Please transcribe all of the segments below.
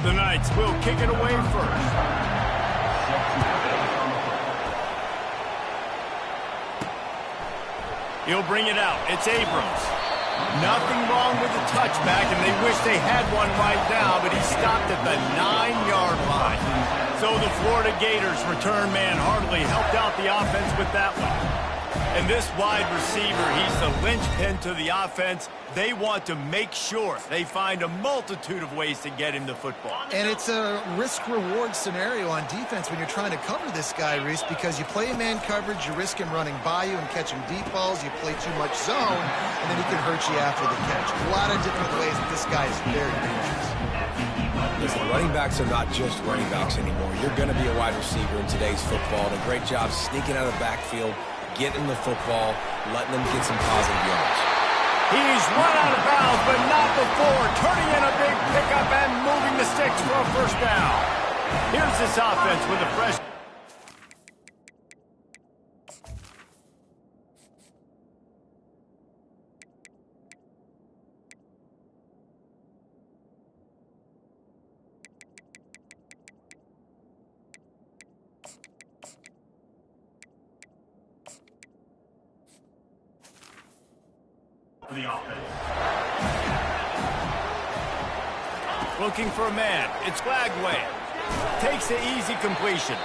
The Knights will kick it away first. He'll bring it out. It's Abrams. Nothing wrong with the touchback, and they wish they had one right now, but he stopped at the 9-yard line. So the Florida Gators return man hardly helped out the offense with that one. And this wide receiver, he's the linchpin to the offense. They want to make sure they find a multitude of ways to get him the football. And it's a risk-reward scenario on defense when you're trying to cover this guy, Reese, because you play man coverage, you risk him running by you and catching deep balls, you play too much zone, and then he can hurt you after the catch. A lot of different ways that this guy is very dangerous. Listen, running backs are not just running backs anymore. You're going to be a wide receiver in today's football, and a great job sneaking out of the backfield, getting the football, letting them get some positive yards. He's run out of bounds, but not before turning in a big pickup and moving the sticks for a first down. Here's this offense with a fresh... for the offense. Looking for a man. It's Glagway. Takes the easy completion.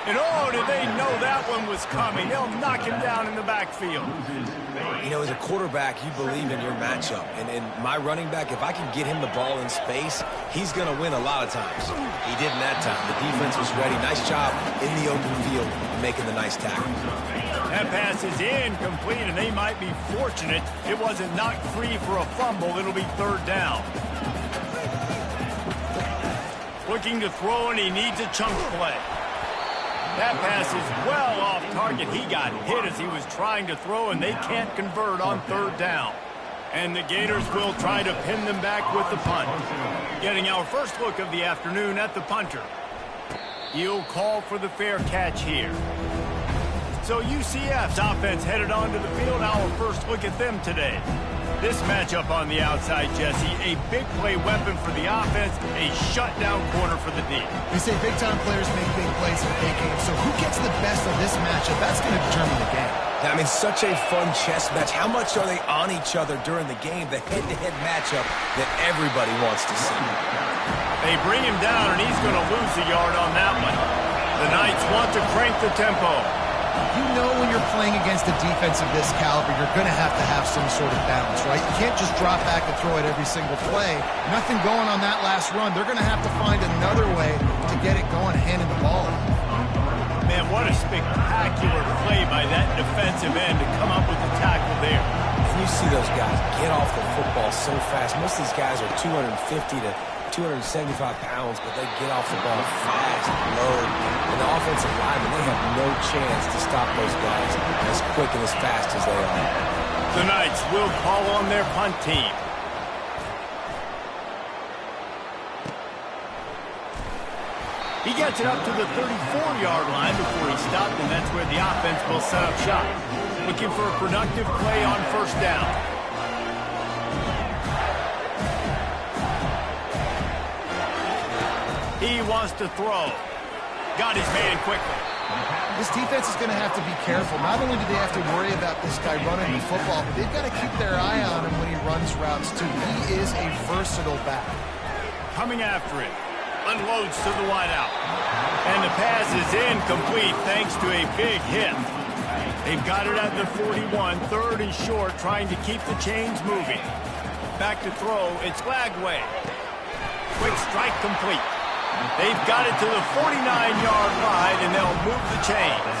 And oh, did they know that one was coming. They'll knock him down in the backfield. You know, as a quarterback, you believe in your matchup. And my running back, if I can get him the ball in space, he's going to win a lot of times. He did in that time. The defense was ready. Nice job in the open field making the nice tackle. That pass is incomplete, and they might be fortunate it wasn't knocked free for a fumble. It'll be third down. Looking to throw, and he needs a chunk play. That pass is well off target. He got hit as he was trying to throw, and they can't convert on third down. And the Gators will try to pin them back with the punt. Getting our first look of the afternoon at the punter. He'll call for the fair catch here. So UCF's offense headed onto the field. Our first look at them today. This matchup on the outside, Jesse, a big play weapon for the offense, a shutdown corner for the D. They say big-time players make big plays in big games, so who gets the best of this matchup? That's going to determine the game. I mean, such a fun chess match. How much are they on each other during the game? The head-to-head matchup that everybody wants to see. They bring him down, and he's going to lose a yard on that one. The Knights want to crank the tempo. You know when you're playing against a defense of this caliber, you're going to have some sort of balance, right? You can't just drop back and throw it every single play. Nothing going on that last run. They're going to have to find another way to get it going, handing the ball off. Man, what a spectacular play by that defensive end to come up with the tackle there. You see those guys get off the football so fast. Most of these guys are 250 to 275 pounds, but they get off the ball fast, low. And the offensive linemen, they have no chance to stop those guys as quick and as fast as they are. The Knights will call on their punt team. He gets it up to the 34-yard line before he stopped, and that's where the offense will set up shop. Looking for a productive play on first down. He wants to throw. Got his man quickly. This defense is going to have to be careful. Not only do they have to worry about this guy running the football, but they've got to keep their eye on him when he runs routes, too. He is a versatile back. Coming after it. Unloads to the wideout. And the pass is incomplete thanks to a big hit. They've got it at the 41, third and short, trying to keep the chains moving. Back to throw, it's Glagway. Quick strike complete. They've got it to the 49-yard line, and they'll move the chains.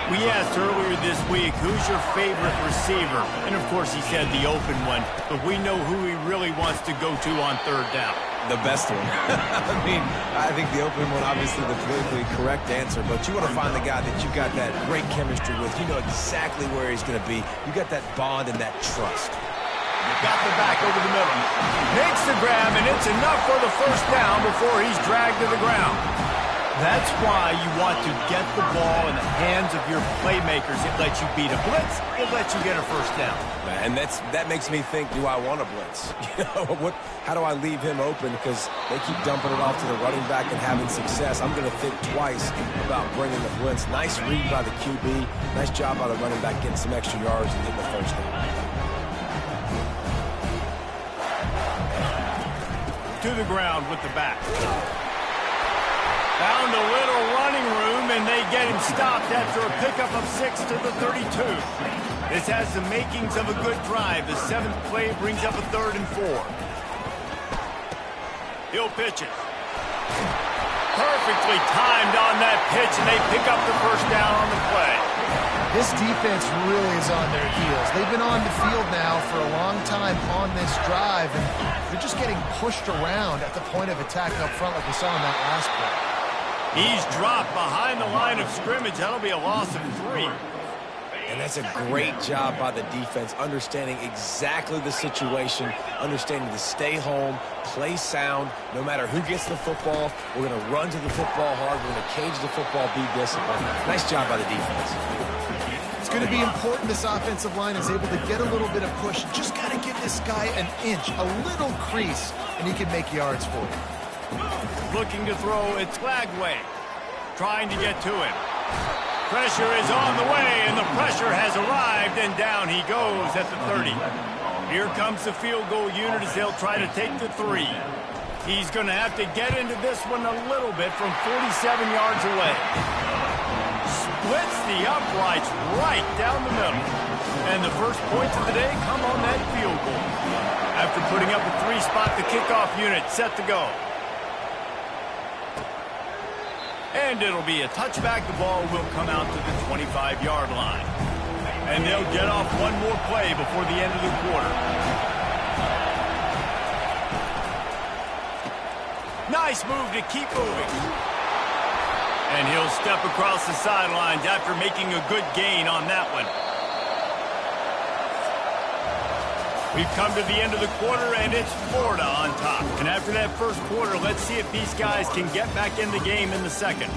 We asked earlier this week, who's your favorite receiver? And, of course, he said the open one, but we know who he really wants to go to on third down. The best one. I mean, I think the open one, obviously the politically correct answer, but you want to find the guy that you got that great chemistry with. You know exactly where he's going to be. You got that bond and that trust. Got the back over the middle. Makes the grab, and it's enough for the first down before he's dragged to the ground. That's why you want to get the ball in the hands of your playmakers. It lets you beat a blitz. It lets you get a first down. And that makes me think, do I want a blitz? How do I leave him open? Because they keep dumping it off to the running back and having success. I'm going to think twice about bringing the blitz. Nice read by the QB. Nice job by the running back getting some extra yards and getting the first down. To the ground with the back. Found a little running room, and they get him stopped after a pickup of 6 to the 32. This has the makings of a good drive. The 7th play brings up a 3rd and 4. He'll pitch it. Perfectly timed on that pitch, and they pick up the first down on the play. This defense really is on their heels. They've been on the field now for a long time on this drive, and they're just getting pushed around at the point of attack up front like we saw in that last play. He's dropped behind the line of scrimmage. That'll be a loss of 3. And that's a great job by the defense, understanding exactly the situation, understanding to stay home, play sound. No matter who gets the football, we're going to run to the football hard. We're going to cage the football, be disciplined. Nice job by the defense. It's going to be important this offensive line is able to get a little bit of push. Just got to give this guy an inch, a little crease, and he can make yards for you. Looking to throw, it's Flagway. Trying to get to him. Pressure is on the way, and the pressure has arrived, and down he goes at the 30. Here comes the field goal unit as they'll try to take the 3. He's going to have to get into this one a little bit from 47 yards away. Splits the uprights right down the middle. And the first points of the day come on that field goal. After putting up a 3-spot, the kickoff unit set to go. And it'll be a touchback. The ball will come out to the 25-yard line. And they'll get off one more play before the end of the quarter. Nice move to keep moving. And he'll step across the sidelines after making a good gain on that one. We've come to the end of the quarter, and it's Florida on top. And after that first quarter, let's see if these guys can get back in the game in the second.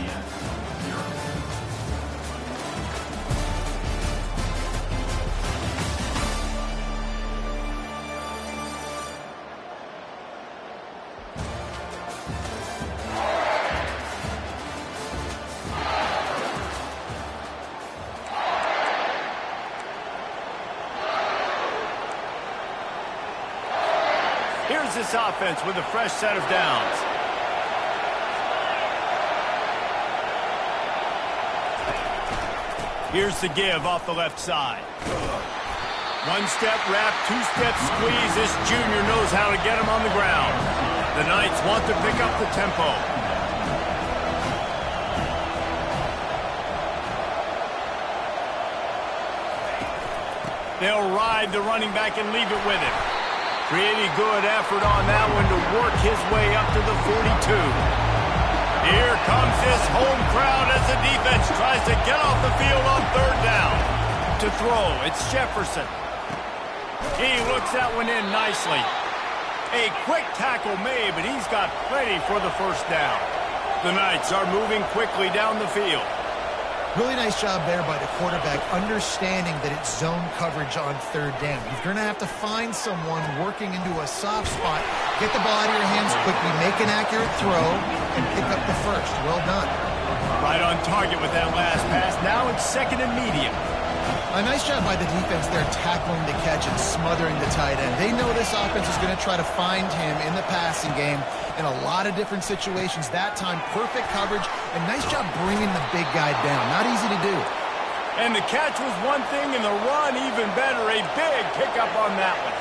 Here's this offense with a fresh set of downs. Here's the give off the left side. One-step wrap, two-step squeeze. This junior knows how to get him on the ground. The Knights want to pick up the tempo. They'll ride the running back and leave it with him. Pretty good effort on that one to work his way up to the 42. Here comes this home crowd as the defense tries to get off the field on 3rd down. To throw, it's Jefferson. He looks that one in nicely. A quick tackle made, but he's got plenty for the first down. The Knights are moving quickly down the field. Really nice job there by the quarterback, understanding that it's zone coverage on 3rd down. You're going to have to find someone working into a soft spot, get the ball out of your hands quickly, make an accurate throw, and pick up the first. Well done. Right on target with that last pass. Now it's 2nd and medium. A nice job by the defense there, tackling the catch and smothering the tight end. They know this offense is going to try to find him in the passing game in a lot of different situations. That time, perfect coverage, and nice job bringing the big guy down. Not easy to do. And the catch was one thing, and the run even better. A big pickup on that one.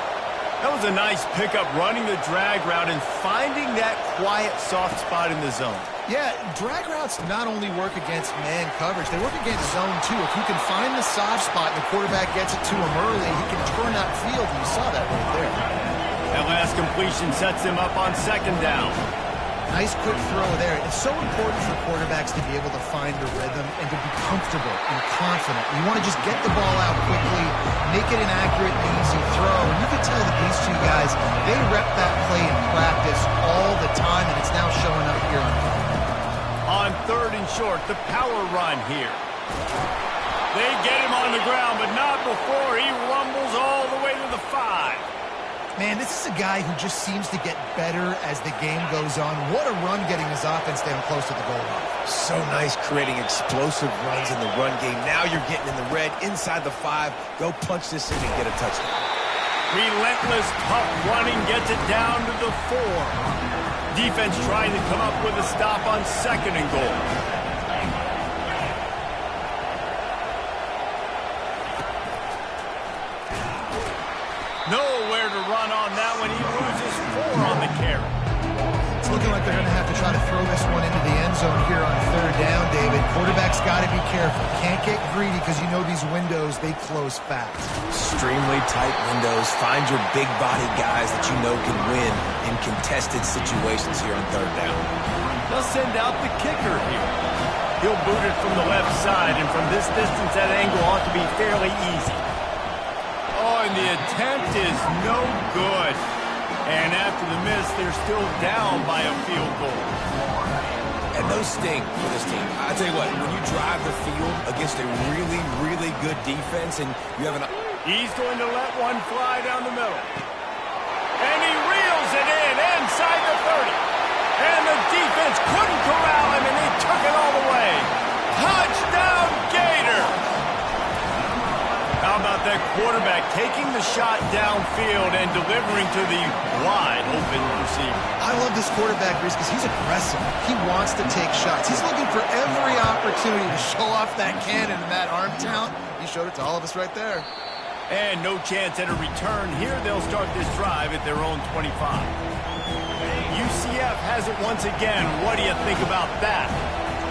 That was a nice pickup, running the drag route and finding that quiet, soft spot in the zone. Yeah, drag routes not only work against man coverage, they work against zone too. If you can find the soft spot and the quarterback gets it to him early, he can turn that field, and you saw that right there. That last completion sets him up on 2nd down. Nice quick throw there. It's so important for quarterbacks to be able to find a rhythm and to be comfortable and confident. You want to just get the ball out quickly, make it an accurate and easy throw. And you can tell that these two guys, they rep that play in practice all the time, and it's now showing up here on film. On 3rd short, the power run here. They get him on the ground, but not before he rumbles all the way to the 5. Man, this is a guy who just seems to get better as the game goes on. What a run getting his offense down close to the goal line. So nice creating explosive runs in the run game. Now you're getting in the red, inside the 5. Go punch this in and get a touchdown. Relentless, tough running gets it down to the 4. Defense trying to come up with a stop on 2nd and goal. Nowhere to run on that one. He loses 4 on the carry. It's looking like they're going to have to try to throw this one into the end zone here on 3rd down, David. Quarterback's got to be careful. Can't get greedy because you know these windows, they close fast. Extremely tight windows. Find your big body guys that you know can win in contested situations here on 3rd down. They'll send out the kicker here. He'll boot it from the left side, and from this distance, that angle ought to be fairly easy. Oh, and the attempt is no good. And after the miss, they're still down by a field goal. And those sting for this team. I tell you what, when you drive the field against a really, really good defense and you have an... He's going to let one fly down the middle. And he reels it in inside the 30. And the defense couldn't corral him, and he took it all the way. Touchdown, Gator! How about that quarterback taking the shot downfield and delivering to the wide-open receiver? I love this quarterback, Reese, because he's aggressive. He wants to take shots. He's looking for every opportunity to show off that cannon and that arm talent. He showed it to all of us right there. And no chance at a return. Here they'll start this drive at their own 25. UCF has it once again. What do you think about that?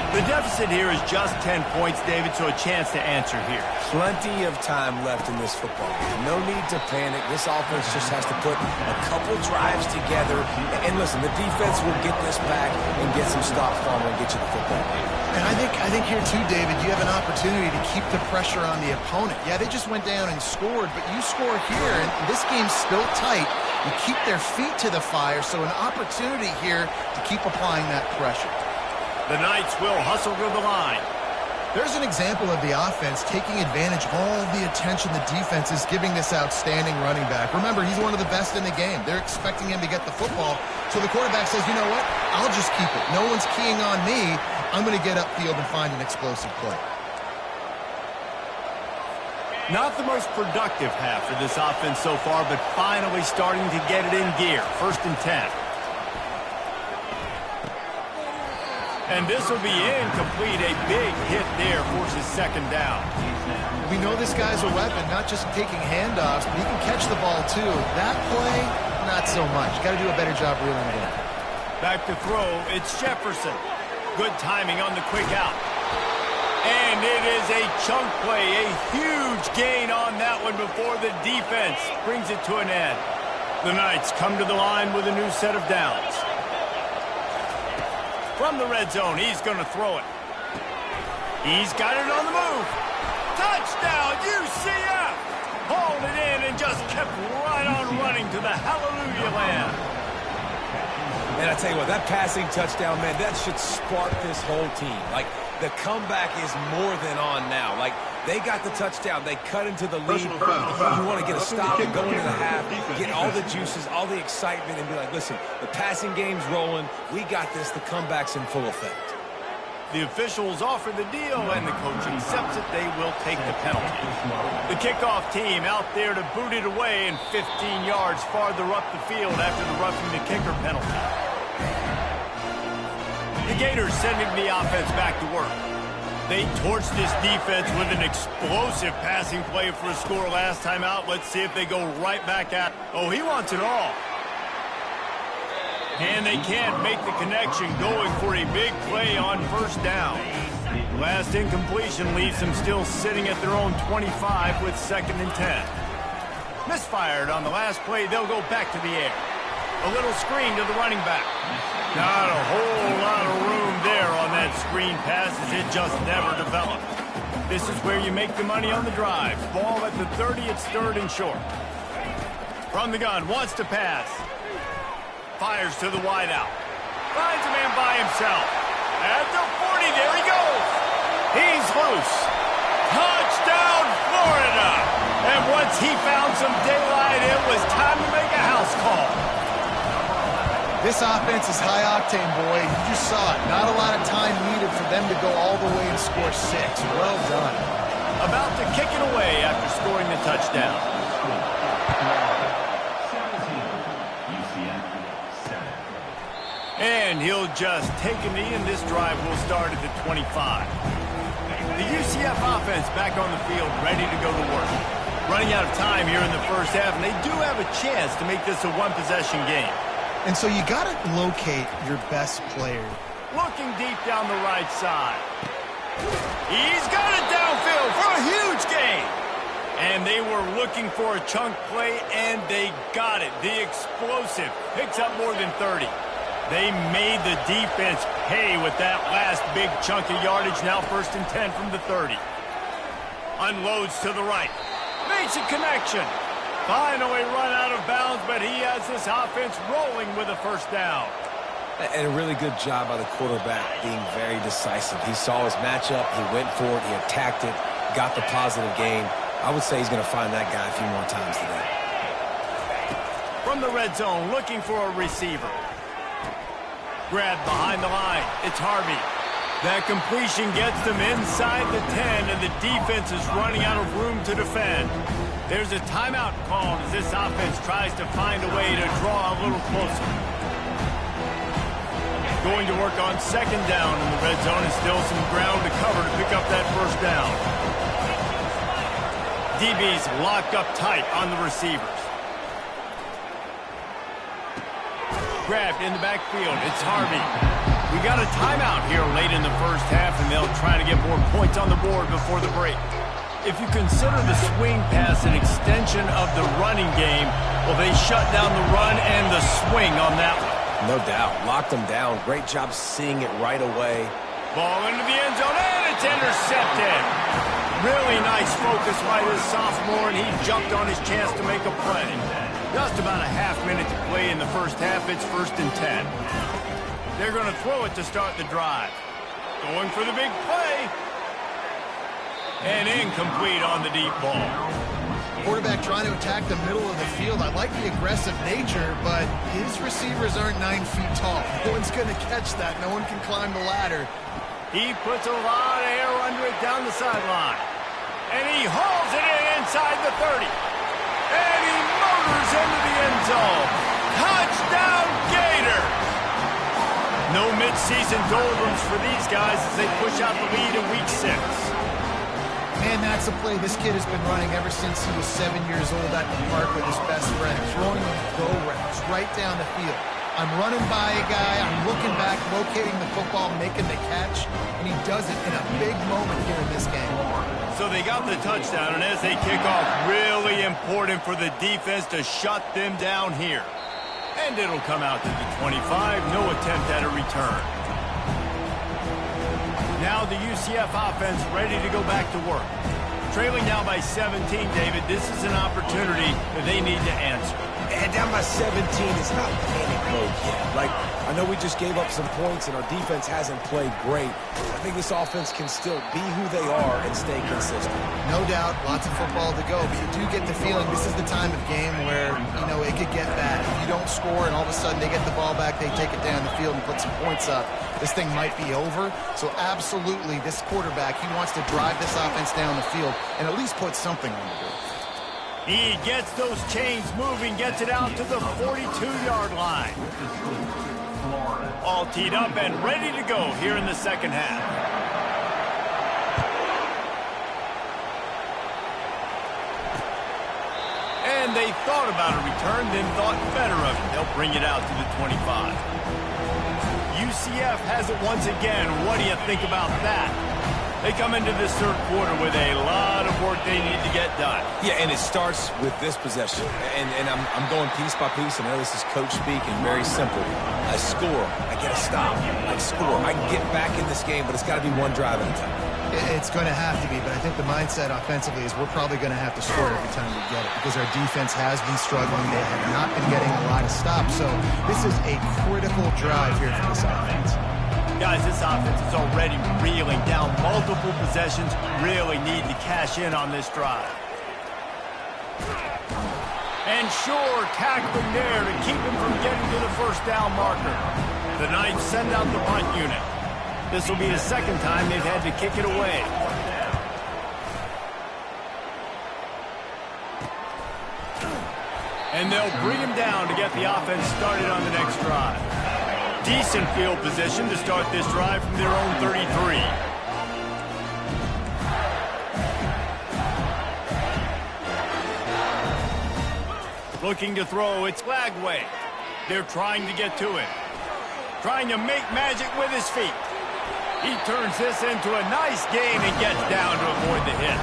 The deficit here is just 10 points, David, so a chance to answer here. Plenty of time left in this football game. No need to panic. This offense just has to put a couple drives together. And listen, the defense will get this back and get some stops for them and get you the football game. And I think here too, David, you have an opportunity to keep the pressure on the opponent. Yeah, they just went down and scored, but you score here, and this game's still tight. You keep their feet to the fire, so an opportunity here to keep applying that pressure. The Knights will hustle to the line. There's an example of the offense taking advantage of all the attention the defense is giving this outstanding running back. Remember, he's one of the best in the game. They're expecting him to get the football. So the quarterback says, you know what? I'll just keep it. No one's keying on me. I'm going to get upfield and find an explosive play. Not the most productive half for this offense so far, but finally starting to get it in gear. 1st and 10. And this will be incomplete. A big hit there forces 2nd down. We know this guy's a weapon, not just taking handoffs, but he can catch the ball too. That play, not so much. Got to do a better job reeling it in. Back to throw, it's Jefferson. Good timing on the quick out. And it is a chunk play, a huge gain on that one before the defense brings it to an end. The Knights come to the line with a new set of downs. From the red zone, he's going to throw it. He's got it on the move. Touchdown, UCF! Hauled it in and just kept right on running to the hallelujah land. And I tell you what, that passing touchdown, man, that should spark this whole team. Like, the comeback is more than on now. Like, they got the touchdown. They cut into the lead. You want to get a stop and go into the half, get all the juices, all the excitement, and be like, listen, the passing game's rolling. We got this. The comeback's in full effect. The officials offer the deal, and the coach accepts it. They will take the penalty. The kickoff team out there to boot it away and 15 yards farther up the field after the roughing the kicker penalty. The Gators sending the offense back to work. They torched this defense with an explosive passing play for a score last time out. Let's see if they go right back at it. Oh, he wants it all. And they can't make the connection, going for a big play on 1st down. Last incompletion leaves them still sitting at their own 25 with 2nd and 10. Misfired on the last play. They'll go back to the air. A little screen to the running back. Not a whole lot of room there on that screen pass, as it just never developed. This is where you make the money on the drive. Ball at the 30, it's 3rd and short. From the gun, wants to pass. Fires to the wideout. Finds a man by himself. At the 40. There he goes. He's loose. Touchdown, Florida. And once he found some daylight, it was time to make a house call. This offense is high octane, boy. You just saw it. Not a lot of time needed for them to go all the way and score 6. Well done. About to kick it away after scoring the touchdown. And he'll just take a knee, and this drive will start at the 25. The UCF offense back on the field, ready to go to work. Running out of time here in the first half, and they do have a chance to make this a one-possession game. And so you got to locate your best player. Looking deep down the right side. He's got it downfield for a huge gain. And they were looking for a chunk play, and they got it. The explosive picks up more than 30. They made the defense pay with that last big chunk of yardage. Now 1st and 10 from the 30. Unloads to the right. Makes a connection. Finally run out of bounds, but he has this offense rolling with a first down. And a really good job by the quarterback being very decisive. He saw his matchup, he went for it, he attacked it, got the positive gain. I would say he's going to find that guy a few more times today. From the red zone, looking for a receiver. Grab behind the line. It's Harvey. That completion gets them inside the 10, and the defense is running out of room to defend. There's a timeout called as this offense tries to find a way to draw a little closer. Going to work on 2nd down in the red zone, and still some ground to cover to pick up that first down. DB's locked up tight on the receivers. Grabbed in the backfield. It's Harvey. We got a timeout here late in the first half, and they'll try to get more points on the board before the break. If you consider the swing pass an extension of the running game, well, they shut down the run and the swing on that one. No doubt. Locked them down. Great job seeing it right away. Ball into the end zone, and it's intercepted. Really nice focus by this sophomore, and he jumped on his chance to make a play. Just about a half minute to play in the first half. It's 1st and 10. They're going to throw it to start the drive. Going for the big play. And incomplete on the deep ball. Quarterback trying to attack the middle of the field. I like the aggressive nature, but his receivers aren't 9 feet tall. No one's going to catch that. No one can climb the ladder. He puts a lot of air under it down the sideline. And he hauls it in inside the 30. And he motors into the end zone. Touchdown, Gators! No mid-season doldrums for these guys as they push out the lead in Week 6. Man, that's a play this kid has been running ever since he was 7 years old at the park with his best friend, throwing go routes right down the field. I'm running by a guy, I'm looking back, locating the football, making the catch, and he does it in a big moment here in this game. So they got the touchdown, and as they kick off, really important for the defense to shut them down here. And it'll come out to the 25, no attempt at a return. Now the UCF offense ready to go back to work. Trailing now by 17, David, this is an opportunity that they need to answer. And down by 17, it's not panic mode yet. Like, I know we just gave up some points and our defense hasn't played great. I think this offense can still be who they are and stay consistent. No doubt, lots of football to go, but you do get the feeling this is the time of game where, you know, it could get bad. If you don't score and all of a sudden they get the ball back, they take it down the field and put some points up, this thing might be over. So absolutely, this quarterback, he wants to drive this offense down the field and at least put something on the board. He gets those chains moving, gets it out to the 42-yard line. All teed up and ready to go here in the second half. And they thought about a return, then thought better of it. They'll bring it out to the 25. UCF has it once again. What do you think about that? They come into this third quarter with a lot of work they need to get done. Yeah, and it starts with this possession. And I'm going piece by piece. I know this is coach speak and very simple. I score. I get a stop. I score. I can get back in this game, but it's got to be one drive at a time. It's going to have to be, but I think the mindset offensively is we're probably going to have to score every time we get it because our defense has been struggling. They have not been getting a lot of stops. So this is a critical drive here for this offense. Guys, this offense is already reeling down multiple possessions. Really need to cash in on this drive. And sure, tackling there to keep him from getting to the first down marker. The Knights send out the punt unit. This will be the second time they've had to kick it away. And they'll bring him down to get the offense started on the next drive. Decent field position to start this drive from their own 33. Looking to throw, it's Lagway. They're trying to get to him. Trying to make magic with his feet. He turns this into a nice gain and gets down to avoid the hit.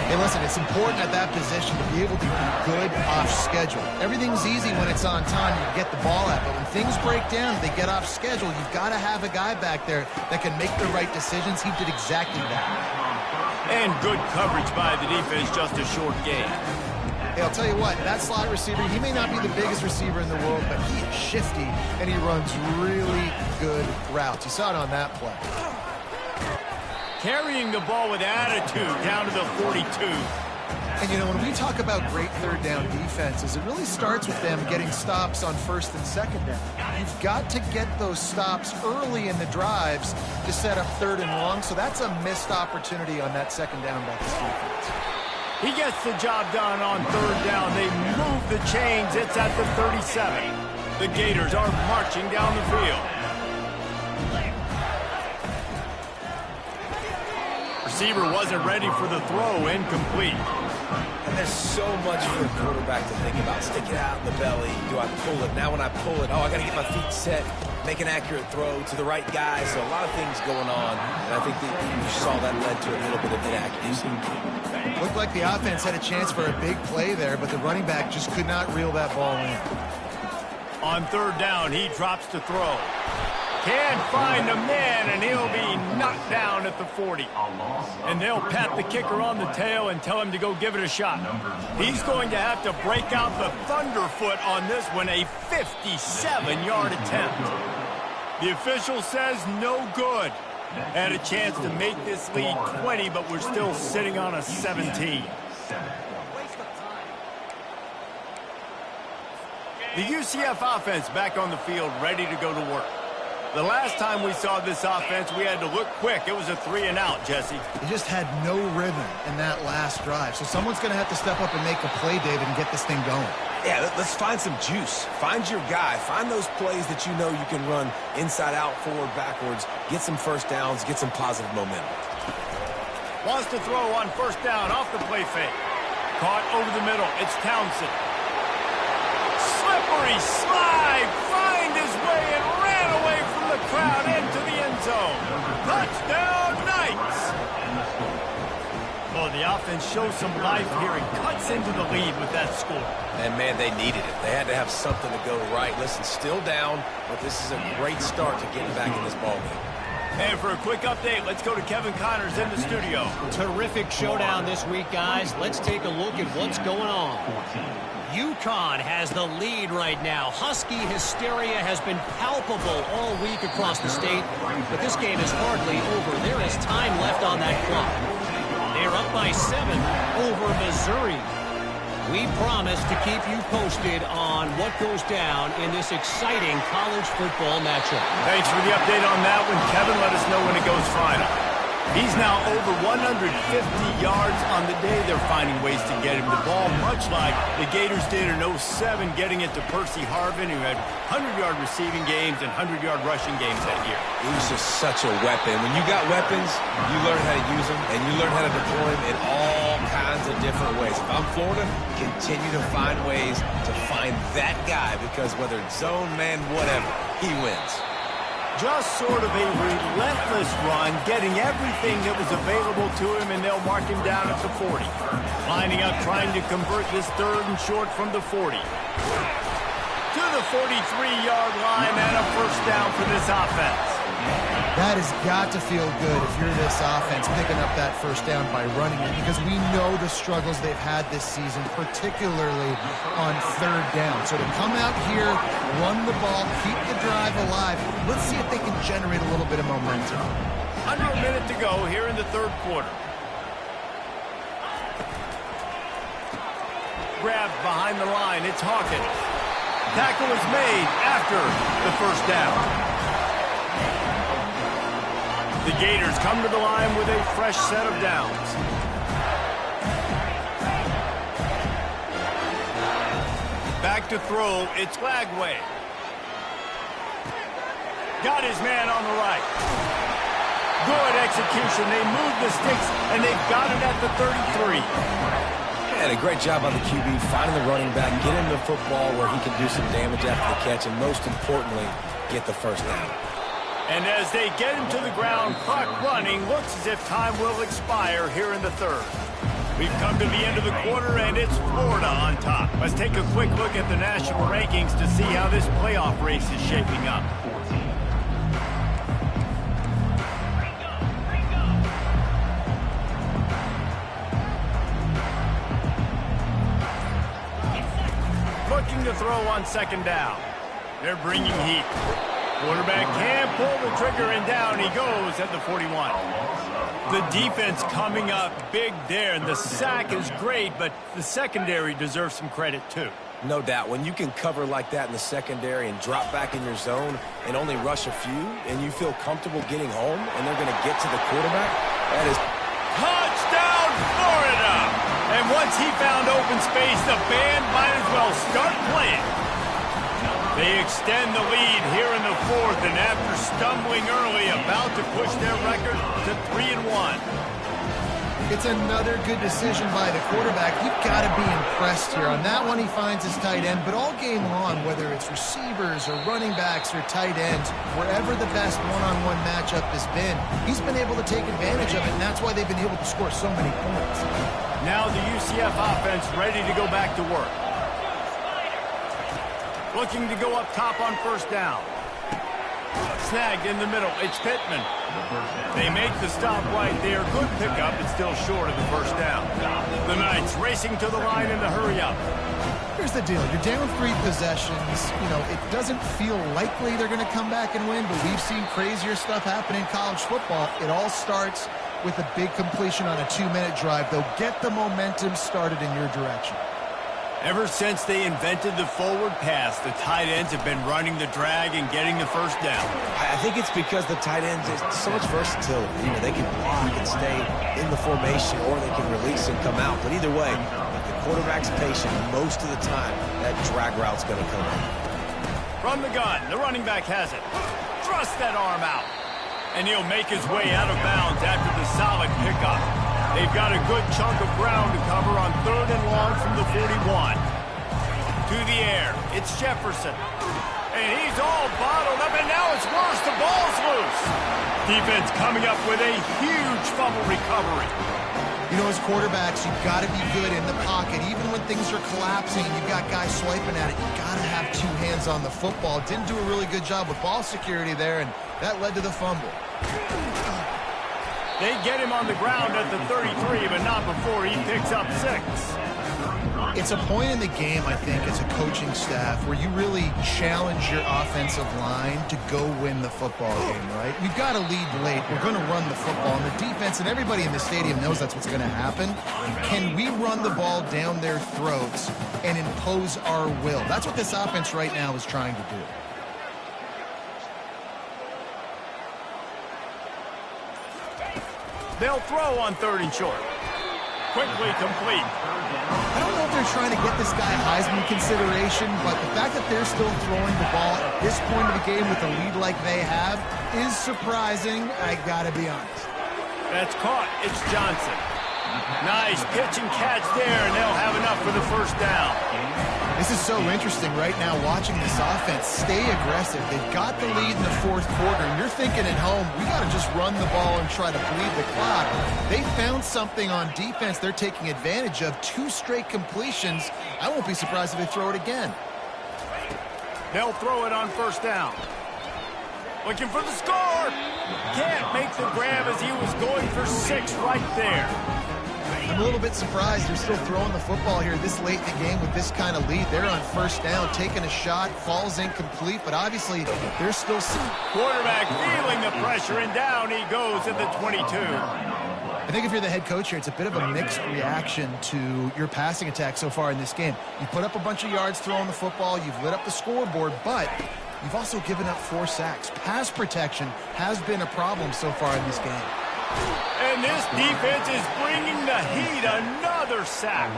Hey, listen, it's important at that position to be able to be good off schedule. Everything's easy when it's on time, you get the ball out. But when things break down, they get off schedule, you've got to have a guy back there that can make the right decisions. He did exactly that. And good coverage by the defense, just a short gain. Hey, I'll tell you what, that slot receiver, he may not be the biggest receiver in the world, but he is shifty, and he runs really good routes. You saw it on that play. Carrying the ball with attitude down to the 42. And, you know, when we talk about great third down defenses, it really starts with them getting stops on first and second down. You've got to get those stops early in the drives to set up third and long, so that's a missed opportunity on that second down by this defense. He gets the job done on third down. They move the chains. It's at the 37. The Gators are marching down the field. Receiver wasn't ready for the throw, incomplete. And there's so much for a quarterback to think about. Stick it out in the belly. Do I pull it? Now when I pull it, oh, I got to get my feet set, make an accurate throw to the right guy. So a lot of things going on. And I think that you saw that led to a little bit of inaccuracy. Looked like the offense had a chance for a big play there, but the running back just could not reel that ball in. On third down, he drops to throw. Can't find a man, and he'll be knocked down at the 40. And they'll pat the kicker on the tail and tell him to go give it a shot. He's going to have to break out the thunderfoot on this one, a 57-yard attempt. The official says no good. Had a chance to make this lead 20, but we're still sitting on a 17. The UCF offense back on the field, ready to go to work. The last time we saw this offense, we had to look quick. It was a 3-and-out, Jesse. He just had no rhythm in that last drive. So someone's going to have to step up and make a play, David, and get this thing going. Yeah, let's find some juice. Find your guy. Find those plays that you know you can run inside out, forward, backwards. Get some first downs. Get some positive momentum. Wants to throw on first down off the play fake. Caught over the middle. It's Townsend. Slippery slide. Find his way and ran away from the crowd into the end zone. Touchdown, Knights. Well, the offense shows some life here and cuts into the lead with that score. And, man, they needed it. They had to have something to go right. Listen, still down, but this is a great start to getting back in this ballgame. And for a quick update, let's go to Kevin Connors in the studio. Terrific showdown this week, guys. Let's take a look at what's going on. UConn has the lead right now. Husky hysteria has been palpable all week across the state, but this game is hardly over. There is time left on that clock. They're up by 7 over Missouri. We promise to keep you posted on what goes down in this exciting college football matchup. Thanks for the update on that one, Kevin. Let us know when it goes final. He's now over 150 yards on the day. They're finding ways to get him the ball, much like the Gators did in 07, getting it to Percy Harvin, who had 100-yard receiving games and 100-yard rushing games that year. He was just such a weapon. When you got weapons, you learn how to use them, and you learn how to deploy them in all kinds of different ways. If I'm Florida, continue to find ways to find that guy, because whether it's zone, man, whatever, he wins. Just sort of a relentless run, getting everything that was available to him, and they'll mark him down at the 40. Lining up, trying to convert this third and short from the 40. To the 43-yard line, and a first down for this offense. That has got to feel good if you're this offense picking up that first down by running it, because we know the struggles they've had this season, particularly on third down. So to come out here, run the ball, keep the drive alive, let's see if they can generate a little bit of momentum. Under a minute to go here in the third quarter. Grabbed behind the line. It's Hawkins. Tackle is made after the first down. The Gators come to the line with a fresh set of downs. Back to throw. It's Lagway. Got his man on the right. Good execution. They move the sticks, and they've got it at the 33. And a great job by the QB finding the running back, get him the football where he can do some damage after the catch, and most importantly, get the first down. And as they get him to the ground, clock running, looks as if time will expire here in the third. We've come to the end of the quarter, and it's Florida on top. Let's take a quick look at the national rankings to see how this playoff race is shaping up. Looking to throw on second down. They're bringing heat. Quarterback can't pull the trigger, and down he goes at the 41. The defense coming up big there, and the sack is great, but the secondary deserves some credit too. No doubt. When you can cover like that in the secondary and drop back in your zone and only rush a few, and you feel comfortable getting home, and they're going to get to the quarterback, that is... Touchdown, Florida! And once he found open space, the band might as well start playing. They extend the lead here in the fourth, and after stumbling early, about to push their record to 3-1. It's another good decision by the quarterback. You've got to be impressed here. On that one, he finds his tight end, but all game long, whether it's receivers or running backs or tight ends, wherever the best one-on-one matchup has been, he's been able to take advantage of it, and that's why they've been able to score so many points. Now the UCF offense ready to go back to work. Looking to go up top on first down. Snagged in the middle. It's Pittman. They make the stop right there. Good pickup, but still short of the first down. The Knights racing to the line in the hurry-up. Here's the deal. You're down 3 possessions. You know, it doesn't feel likely they're going to come back and win, but we've seen crazier stuff happen in college football. It all starts with a big completion on a 2-minute drive. They'll get the momentum started in your direction. Ever since they invented the forward pass, the tight ends have been running the drag and getting the first down. I think it's because the tight ends is so much versatility. You know, they can block and stay in the formation, or they can release and come out. But either way, if the quarterback's patient, most of the time, that drag route's going to come in. From the gun, the running back has it. Thrust that arm out. And he'll make his way out of bounds after the solid pickup. They've got a good chunk of ground to cover on 3rd and long from the 41. To the air, it's Jefferson. And he's all bottled up, and now it's worse. The ball's loose. Defense coming up with a huge fumble recovery. You know, as quarterbacks, you've got to be good in the pocket. Even when things are collapsing, you've got guys swiping at it. You've got to have 2 hands on the football. Didn't do a really good job with ball security there, and that led to the fumble. They get him on the ground at the 33, but not before he picks up 6. It's a point in the game, I think, as a coaching staff, where you really challenge your offensive line to go win the football game, right? We've got to lead late. We're going to run the football. And the defense and everybody in the stadium knows that's what's going to happen. Can we run the ball down their throats and impose our will? That's what this offense right now is trying to do. They'll throw on 3rd and short. Quickly complete. I don't know if they're trying to get this guy Heisman consideration, but the fact that they're still throwing the ball at this point of the game with a lead like they have is surprising, I gotta be honest. That's caught. It's Johnson. Nice pitch and catch there, and they'll have enough for the first down. This is so interesting right now, watching this offense stay aggressive. They've got the lead in the 4th quarter, and you're thinking at home, we got to just run the ball and try to bleed the clock. They found something on defense they're taking advantage of. 2 straight completions. I won't be surprised if they throw it again. They'll throw it on first down. Looking for the score. Can't make the grab as he was going for 6 right there. I'm a little bit surprised they're still throwing the football here this late in the game with this kind of lead. They're on first down, taking a shot, falls incomplete, but obviously they're still... Quarterback feeling the pressure, and down he goes at the 22. I think if you're the head coach here, it's a bit of a mixed reaction to your passing attack so far in this game. You put up a bunch of yards throwing the football, you've lit up the scoreboard, but you've also given up 4 sacks. Pass protection has been a problem so far in this game. And this defense is bringing the heat. Another sack.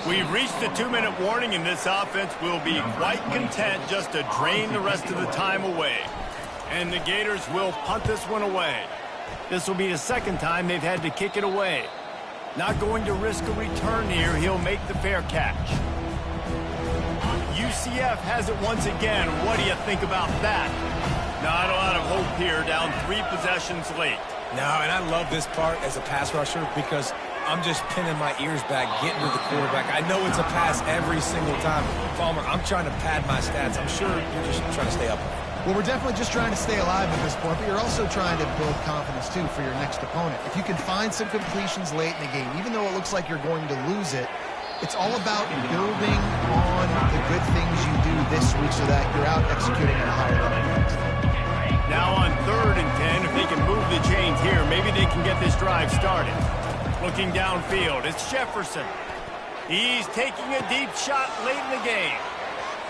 We've reached the 2-minute warning, and this offense will be quite content just to drain the rest of the time away. And the Gators will punt this one away. This will be the second time they've had to kick it away. Not going to risk a return here. He'll make the fair catch. UCF has it once again. What do you think about that? Not a lot of hope here, down 3 possessions late. No, and I love this part as a pass rusher because I'm just pinning my ears back, getting to the quarterback. I know it's a pass every single time. Palmer, I'm trying to pad my stats. I'm sure you're just trying to stay up. Well, we're definitely just trying to stay alive at this point, but you're also trying to build confidence, too, for your next opponent. If you can find some completions late in the game, even though it looks like you're going to lose it, it's all about building on the good things you do this week so that you're out executing at a higher level. Now on 3rd and 10, if they can move the chains here, maybe they can get this drive started. Looking downfield, it's Jefferson. He's taking a deep shot late in the game.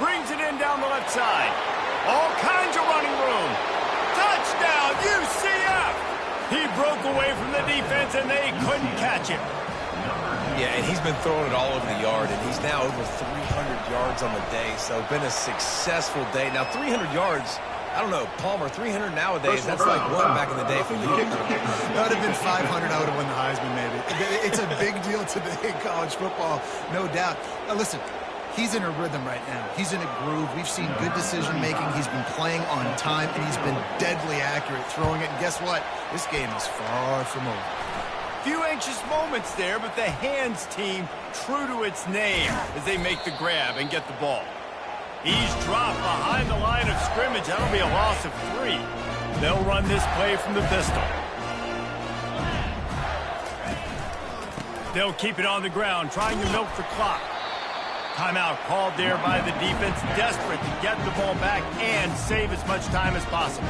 Brings it in down the left side. All kinds of running room. Touchdown, UCF! He broke away from the defense, and they couldn't catch him. Yeah, and he's been throwing it all over the yard, and he's now over 300 yards on the day, so been a successful day. Now, 300 yards... I don't know, Palmer, 300 nowadays, that's like one back in the day for you. That would have been 500, I would have won the Heisman, maybe. It's a big deal today in college football, no doubt. Now, listen, he's in a rhythm right now. He's in a groove. We've seen good decision-making. He's been playing on time, and he's been deadly accurate throwing it. And guess what? This game is far from over. Few anxious moments there, but the hands team true to its name as they make the grab and get the ball. He's dropped behind the line of scrimmage. That'll be a loss of 3. They'll run this play from the pistol. They'll keep it on the ground, trying to milk the clock. Timeout called there by the defense, desperate to get the ball back and save as much time as possible.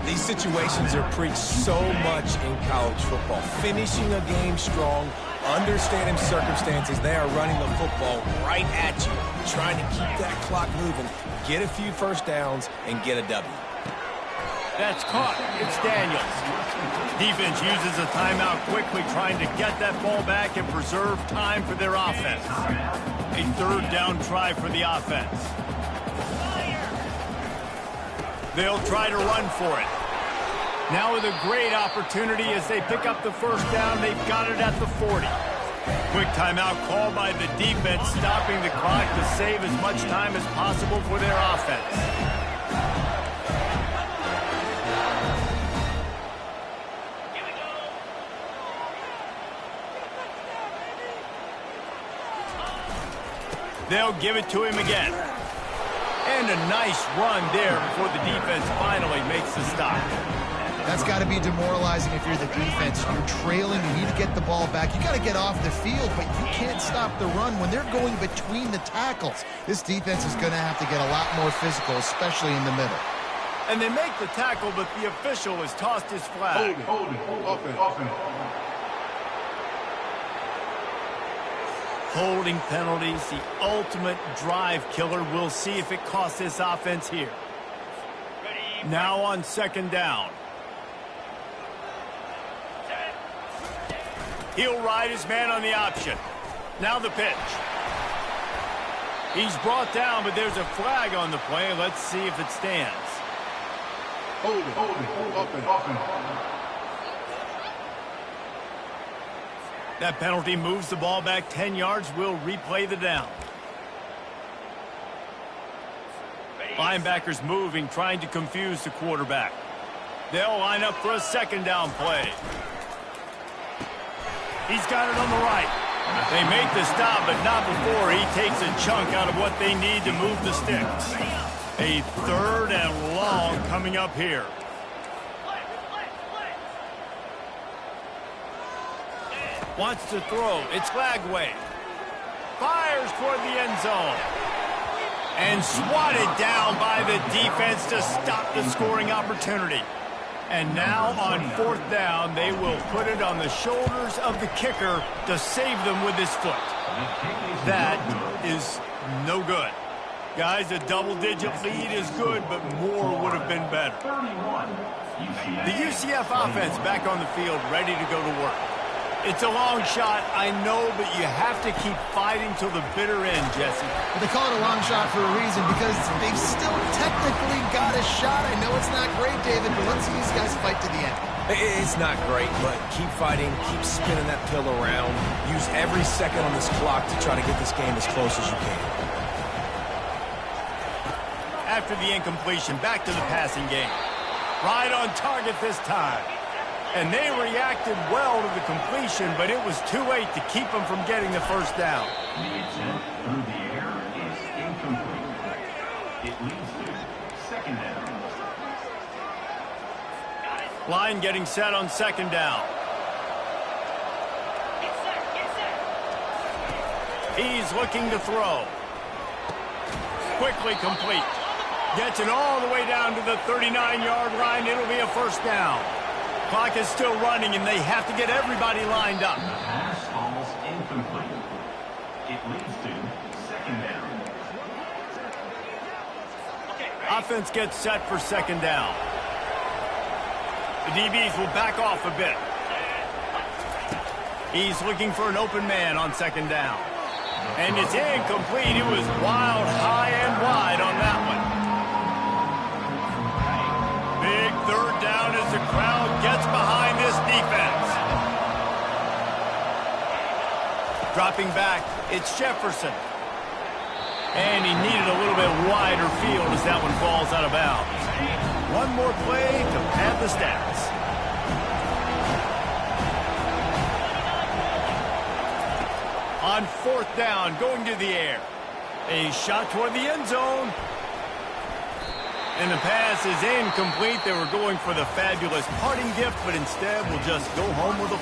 These situations are preached so much in college football. Finishing a game strong, understanding circumstances. They are running the football right at you, trying to keep that clock moving, get a few first downs, and get a W. That's caught. It's Daniels. Defense uses a timeout quickly, trying to get that ball back and preserve time for their offense. A 3rd down try for the offense. They'll try to run for it. Now with a great opportunity as they pick up the first down. They've got it at the 40. Quick timeout called by the defense, stopping the clock to save as much time as possible for their offense. They'll give it to him again. And a nice run there before the defense finally makes the stop. That's got to be demoralizing if you're the defense. You're trailing, you need to get the ball back. You got to get off the field, but you can't stop the run when they're going between the tackles. This defense is going to have to get a lot more physical, especially in the middle. And they make the tackle, but the official has tossed his flag. Hold it. Offense. Holding penalties, the ultimate drive killer. We'll see if it costs this offense here. Now on 2nd down. He'll ride his man on the option. Now the pitch. He's brought down, but there's a flag on the play. Let's see if it stands. Hold it. Offense. That penalty moves the ball back 10 yards. We'll replay the down. Linebackers moving, trying to confuse the quarterback. They'll line up for a 2nd down play. He's got it on the right. They make the stop, but not before he takes a chunk out of what they need to move the sticks. A 3rd and long coming up here. Wants to throw. It's Lagway. Fires toward the end zone. And swatted down by the defense to stop the scoring opportunity. And now on 4th down, they will put it on the shoulders of the kicker to save them with his foot. That is no good. Guys, a double-digit lead is good, but more would have been better. The UCF offense back on the field, ready to go to work. It's a long shot, I know, but you have to keep fighting till the bitter end, Jesse. But they call it a long shot for a reason, because they've still technically got a shot. I know it's not great, David, but let's see these guys fight to the end. It's not great, but keep fighting, keep spinning that pill around. Use every second on this clock to try to get this game as close as you can. After the incompletion, back to the passing game. Right on target this time. And they reacted well to the completion, but it was too late to keep them from getting the first down. The attempt through the air is incomplete. It leads to 2nd down. Line getting set on 2nd down. He's looking to throw. Quickly complete. Gets it all the way down to the 39-yard line. It'll be a first down. Clock is still running, and they have to get everybody lined up. The pass falls incomplete. It leads to 2nd down. Offense gets set for 2nd down. The DBs will back off a bit. He's looking for an open man on 2nd down. And it's incomplete. It was wild, high and wide on that one. Big 3rd down as the crowd gets behind this defense. Dropping back, it's Jefferson. And he needed a little bit wider field as that one falls out of bounds. One more play to pad the stats. On 4th down, going to the air. A shot toward the end zone. And the pass is incomplete. They were going for the fabulous parting gift, but instead will just go home with a loss.